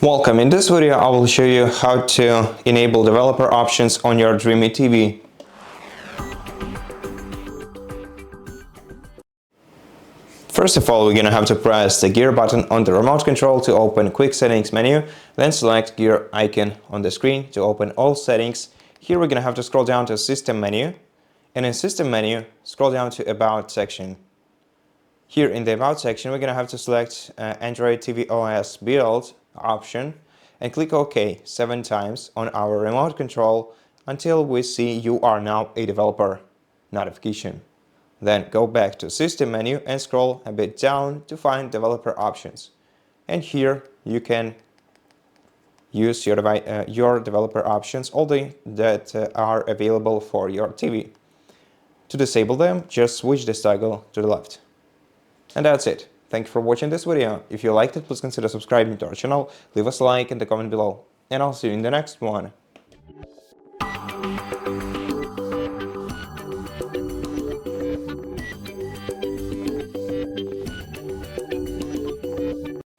Welcome. In this video, I will show you how to enable developer options on your DREAME TV. First of all, we're going to have to press the gear button on the remote control to open Quick Settings menu, then select gear icon on the screen to open all settings. Here we're going to have to scroll down to System menu, and in System menu, scroll down to About section. Here in the About section, we're going to have to select Android TV OS build option and click OK 7 times on our remote control until we see you are now a developer notification. Then go back to System menu and scroll a bit down to find developer options. And here you can use your developer options, all that are available for your TV. To disable them, just switch this toggle to the left. And that's it. Thank you for watching this video. If you liked it, please consider subscribing to our channel, leave us a like and a comment below. And I'll see you in the next one.